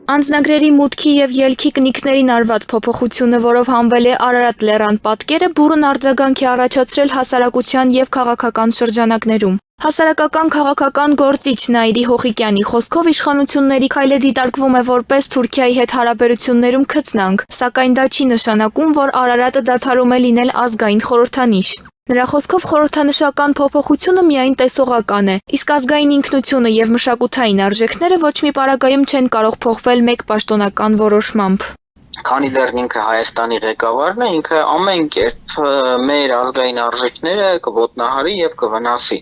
Անձնագրերի մուտքի եւ ելքի կնիքներին արված փոփոխությունը, որով հանվել է Արարատ լեռան պատկերը, բուռն արձագանք է առաջացրել հասարակության եւ քաղաքական շրջանակներում։ Հասարակական քաղաքական գործիչ Նայիրի Հոխիկյանի խոսքով իշխանությունների քայլը դիտարկվում է որպես Թուրքիայի հետ հարաբերություններում քծնանք, սակայն դա չի նշանակում, որ Արարատը դադարում է լինել ազգային խորհրդանիշ։ Նրա խոսքով խորհրդանշական փոփոխությունը միայն տեսողական է, իսկ ազգային ինքնությունը եւ մշակութային արժեքները ոչ մի պարագայում չեն կարող փոխվել մեկ պաշտոնական որոշմամբ։ Քանի դեռ ինքը Հայաստանի ղեկավարն է, ինքը ամեն կերպ մեր ազգային արժեքները կոտնահարի եւ կվնասի։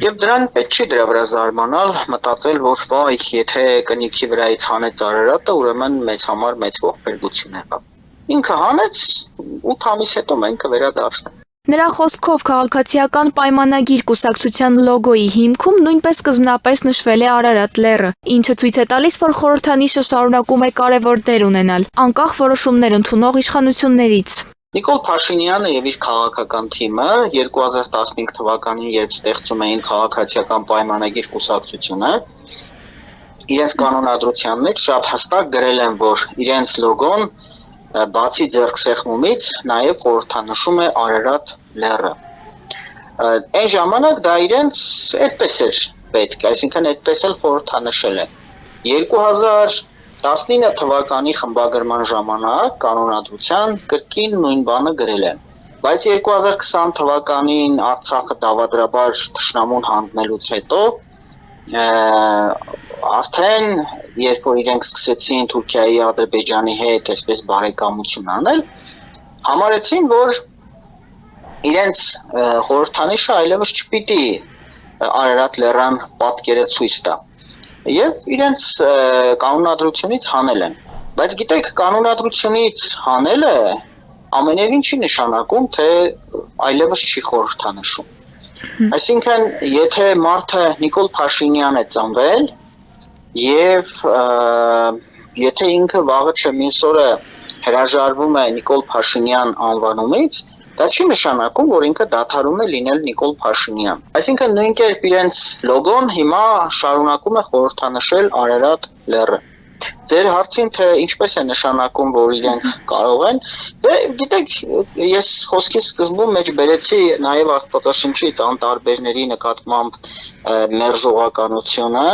Եվ դրան պետք չի դրա վրա զարմանալ, մտածել, որ վայ, եթե կնիքի վրայից հանեց Արարատը, ուրեմն մեզ համար մեծ ողբերգություն եղավ։ Ինքը հանեց 8 ամիս հետո մենք կվերադարձնենք։ Նրա խոսքով քաղաքացիական պայմանագիր կուսակցության լոգոյի հիմքում նույնպես սկզբնապես նշվել է Արարատ լեռը, ինչը ցույց է տալիս, որ խորհրդանիշը շարունակում է կարևոր դեր ունենալ, անկախ որոշումներ ընդունող իշխանություններից։ Նիկոլ Փաշինյանը եւ իր քաղաքական թիմը 2015 թվականին, երբ ստեղծում էին քաղաքացիական պայմանագիր կուսակցությունը, իրենց կանոնադրության մեջ շատ հստակ գրել են, որ իրենց լոգոն բացի ձեռքսեղմումից նաև խորհրդանշում է Արարատ լեռը։ Այն ժամանակ դա իրենց այդպես էր պետք, այսինքն այդպես էլ խորհրդանշել են։ 2019 թվականի խմբագրման ժամանակ կանոնադրության կրկին նույն բանը գրել են։ Բայց 2020 թվականին Արցախը դավադրաբար թշնամուն հանձնելուց հետո արդեն երբ որ իրենք սկսեցին Թուրքիայի, Ադրբեջանի հետ այսպես բարեկամություն անել, համարեցին, որ իրենց խորհրդանիշը այլևս չպիտի Արարատ լեռան պատկերը ցույց տա։ Եվ իրենց կանոնադրությունից հանել են։ Բայց գիտեք, կանոնադրությունից հանելը ամենևին չի նշանակում, թե այլևս չի խորհրդանշում։ Այսինքն, եթե մարդը Նիկոլ Փաշինյան է ծնվել եւ եթե ինքը վաղը չէ մյուս օրը հրաժարվում է Նիկոլ Փաշինյան անվանումից, դա չի նշանակում, որ ինքը դադարում է լինել Նիկոլ Փաշինյան։ Այսինքն նույն կերպ իրենց լոգոն հիմա շարունակում է խորհրդանշել Արարատ լեռը։ Ձեր հարցին, թե ինչպես է նշանակում, որ իրենք կարող են, դե գիտեք, ես խոսքի սկզբում մեջ բերեցի նաև Աստվածաշնչից անտարբերների նկատմամբ մերժողականությունը,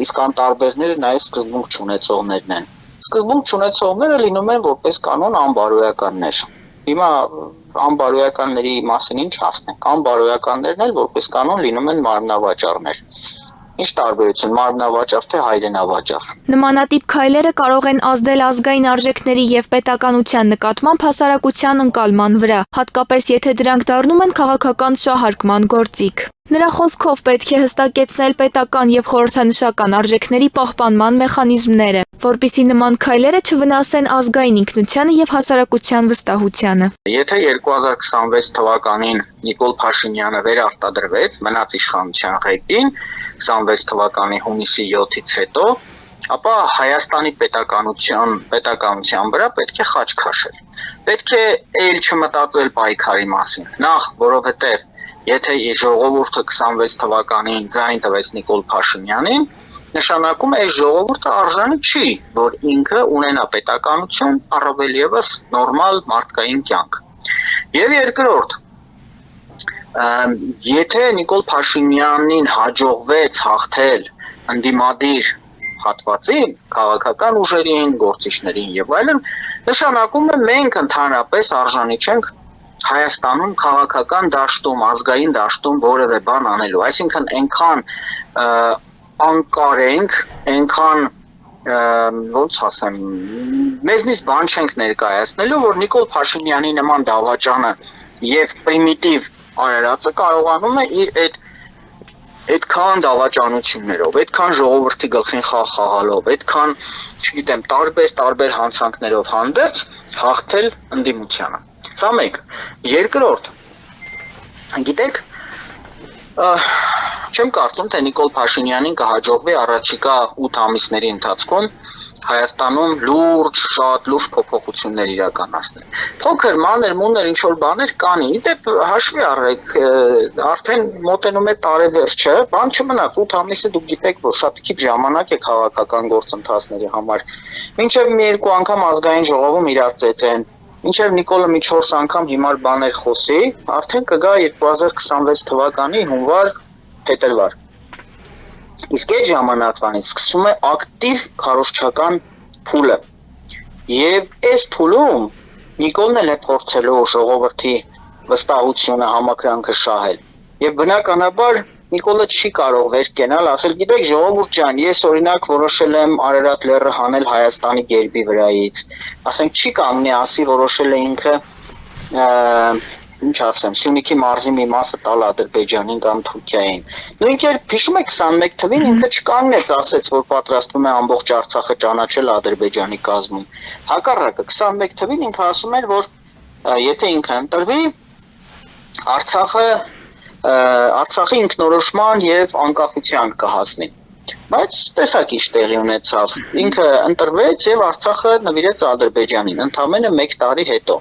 իսկ անտարբերները նաև սկզբունք չունեցողներն են։ Սկզբունք չունեցողները լինում են որպես կանոն անբարոյականներ։ Հիմա անբարոյականների մասին ինչ ասենք, անբարոյականներն էլ որպես կանոն լինում են մարմնավաճառներ։ Ինչ տարբերություն, մարմնավաճառ թե հայրենավաճառ։ Նմանատիպ քայլերը կարող են ազդել ազգային արժեքների եւ պետականության նկատմամբ հասարակության ընկալման վրա, հատկապես եթե դրանք դառնում են քաղաքական շահարկման գործիք։ Նրա խոսքով պետք է հստակեցնել պետական եւ խորհրդանշական արժեքների պահպանման մեխանիզմները, որպիսի նման քայլերը չվնասեն ազգային ինքնությանը եւ հասարակության վստահությանը։ Եթե 2026 թվականին Նիկոլ Փաշինյանը վերարտադրվեց, մնաց իշխանության ղեկին 26 թվականի հունիսի 7-ից հետո, ապա Հայաստանի պետականության վրա պետք է խաչ քաշել։ Պետք է այլ չմտածել պայքարի մասին։ Նախ, որովհետեւ եթե ժողովուրդը 26 թվականին ձայն տվեց Նիկոլ Փաշինյանին, նշանակում է ժողովուրդը արժանի չի, որ ինքը ունենա պետականություն, առավել եւս նորմալ մարդկային կյանք։ Եվ երկրորդ, եթե Նիկոլ Փաշինյանին հաջողվեց հաղթել ընդդիմադիր հատվածին, քաղաքական ուժերին, գործիչներին եւ այլն, նշանակում է մենք ընդհանրապես արժանի չենք Հայաստանում քաղաքական դաշտում, ազգային դաշտում որևէ բան անելու, այսինքն այնքան անկար ենք, այնքան ոնց ասեմ, մեզնից բան չենք ներկայացնելու, որ Նիկոլ Փաշինյանի նման դավաճանը եւ պրիմիտիվ Արարածը կարողանում է իր այդքան դավաճանություններով, այդքան ժողովրդի գլխին խաղ խաղալով, այդքան, չգիտեմ, տարբեր հանցանքներով հանդերձ հաղթել ընդդիմությանը։ Սա մեկ։ Երկրորդ, գիտեք, չեմ կարծում, թե Նիկոլ Փաշինյանին կհաջողվի առաջիկա 8 ամիսների ընթացքում Հայաստանում լուրջ, շատ լուրջ փոփոխություններ իրականացնել։ Փոքր, մանր, մուներ ինչ որ բաներ կան, դեպ հաշվի առեք, արդեն մոտենում է տարեվերջը, բան չմնաց 8 ամիսը դուք գիտեք, որ շատ քիչ ժամանակ է քաղաքական գործընթացների համար։ Մինչև մի երկու անգամ ազգային ժողովում իրար ծեծեն, մինչև Նիկոլը մի 4 անգամ հիմար բաներ խոսի, արդեն կգա 2026 թվականի հունվար, փետրվար։ Իսկ այդ ժամանակվանից սկսում է ակտիվ քարոզչական փուլը։ Եվ այս փուլում Նիկոլն էլ է փորձելու ժողովրդի վստահությունը համակրանքը շահել։ Եվ բնականաբար Նիկոլը չի կարող վեր կենալ, ասել գիտեք ժողովուրդ ջան, ես օրինակ որոշել եմ Արարատ լեռը հանել Հայաստանի գերբի վրայից։ Ասենք չի կանգնի ասի որոշել է ինքը ինչ ասեմ, Սյունիքի մարզի մի մասը տալ Ադրբեջանին կամ Թուրքիային։ Նույն կերպ հիշում եք 21 թվին ինքը չկանգնեց, ասեց, որ պատրաստվում է ամբողջ Արցախը ճանաչել Ադրբեջանի կազմում։ Հակառակը 21 թվին ինքը ասում էր, որ եթե ինքը ընտրվի, Արցախի ինքնորոշման եւ անկախության կհասնի։ Բայց տեսակ ինչ տեղի ունեցավ։ Ինքը ընտրվեց եւ Արցախը նվիրեց Ադրբեջանին, ընդամենը 1 տարի հետո։